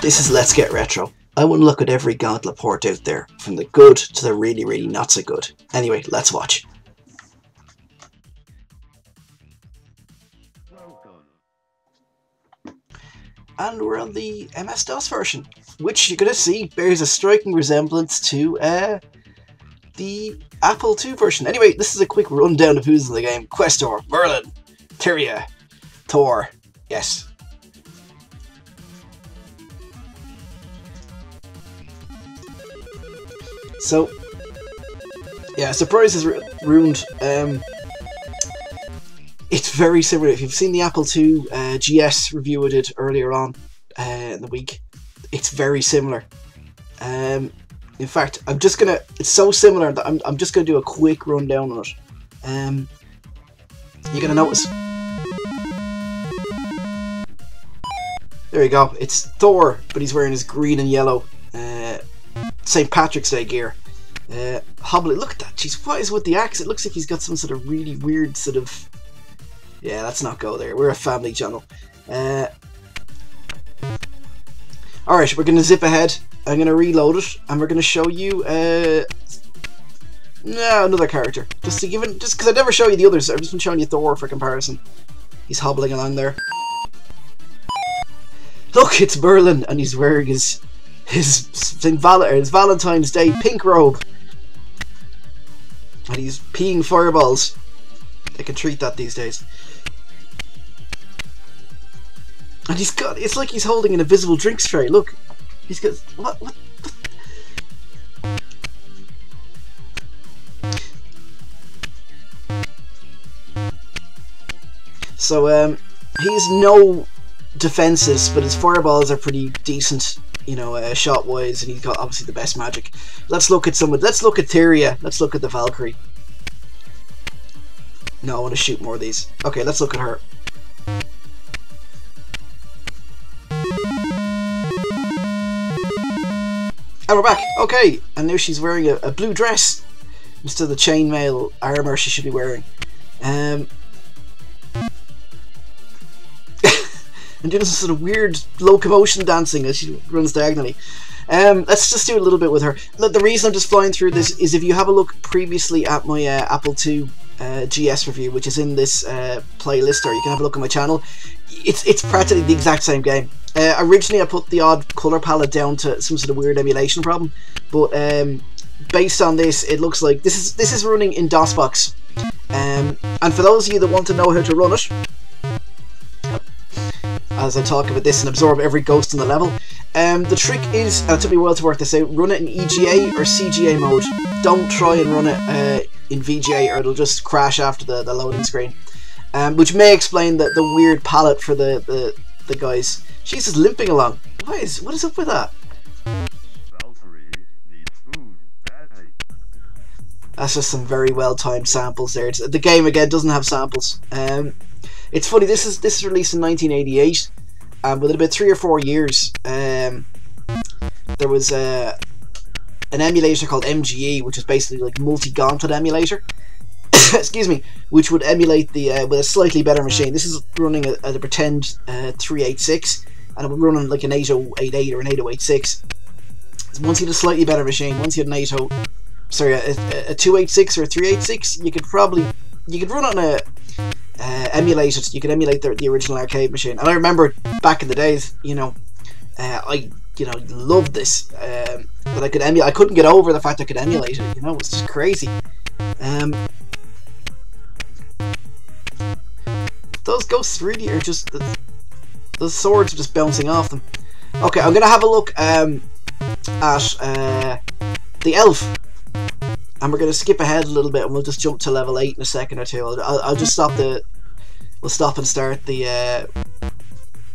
This is Let's Get Retro. I want to look at every Gauntlet port out there, from the good to the really, really not so good. Anyway, let's watch. And we're on the MS-DOS version, which you're going to see bears a striking resemblance to the Apple II version. Anyway, this is a quick rundown of who's in the game. Questor, Merlin, Tyria, Thor, yes. So, yeah, surprise is ruined. It's very similar. If you've seen the Apple II GS review I did earlier on in the week, it's very similar. In fact, I'm just gonna. It's so similar that I'm just gonna do a quick rundown on it. You're gonna notice. There you go. It's Thor, but he's wearing his green and yellow St. Patrick's Day gear. Hobbly, look at that. Jeez, what is with the axe? It looks like he's got some sort of really weird sort of. Yeah, let's not go there. We're a family channel. Alright, we're going to zip ahead. I'm going to reload it, and we're going to show you another character. Just because I never show you the others. I've just been showing you Thor for comparison. He's hobbling along there. Look, it's Merlin, and he's wearing his Valentine's Day pink robe. And he's peeing fireballs. They can treat that these days. And he's got, it's like he's holding an invisible drinks tray. Look, he's got, what? So, he's no defenses, but his fireballs are pretty decent, you know, shot-wise, and he's got obviously the best magic. Let's look at let's look at Tyria. Let's look at the Valkyrie. No, I want to shoot more of these. Okay, let's look at her. And we're back. Okay, and now she's wearing a blue dress instead of the chainmail armor she should be wearing. And doing some sort of weird locomotion dancing as she runs diagonally. Let's just do a little bit with her. Look, the reason I'm just flying through this is if you have a look previously at my Apple II GS review, which is in this playlist, or you can have a look at my channel, it's practically the exact same game. Originally I put the odd colour palette down to some sort of weird emulation problem, but based on this, it looks like this is running in Dosbox. And for those of you that want to know how to run it, as I talk about this and absorb every ghost in the level, the trick is, and it took me a while to work this out, run it in EGA or CGA mode. Don't try and run it in VGA, or it'll just crash after the loading screen. Which may explain the weird palette for the guys. She's just limping along. What is up with that? That's just some very well timed samples there. The game again doesn't have samples. It's funny. This is released in 1988. Within about 3 or 4 years, there was an emulator called MGE, which is basically like multi-Gauntlet emulator. Excuse me, which would emulate the with a slightly better machine. This is running at a pretend 386, and it would run on like an 8088 or an 8086. So once you had a slightly better machine, once you had an a 286 or a 386, you could run on a emulate it. You could emulate the original arcade machine. And I remember back in the days, you know, I loved this. That I could emulate. I couldn't get over the fact I could emulate it. You know, it's just crazy. Those ghosts really are just those swords are just bouncing off them. Okay, I'm gonna have a look at the elf. And we're going to skip ahead a little bit, and we'll just jump to level 8 in a second or two. I'll just stop we'll stop and start the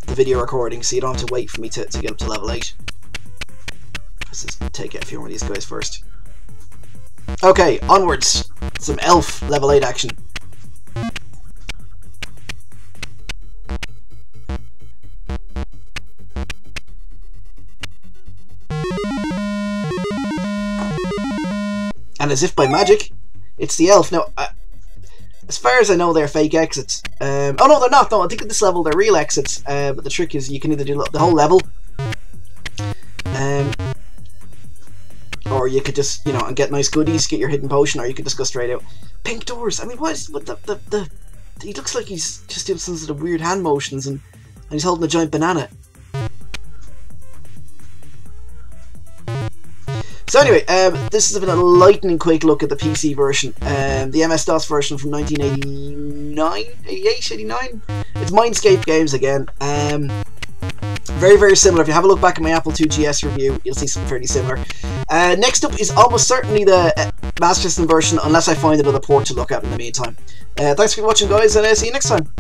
video recording, so you don't have to wait for me to get up to level 8. Let's just take out a few more of these guys first. Okay, onwards. Some elf level 8 action. And as if by magic, it's the elf. Now, as far as I know, they're fake exits. Oh no, they're not. No, I think at this level they're real exits. But the trick is you can either do the whole level, or you could just, you know, and get nice goodies, get your hidden potion, or you could just go straight out. Pink doors. I mean, what the he looks like he's just doing some sort of weird hand motions, and he's holding a giant banana. So anyway, this has been a lightning quick look at the PC version, the MS-DOS version from 1989, 88, 89. It's Mindscape Games again. Very, very similar. If you have a look back at my Apple II GS review, you'll see something fairly similar. Next up is almost certainly the Master System version, unless I find another port to look at in the meantime. Thanks for watching, guys, and see you next time.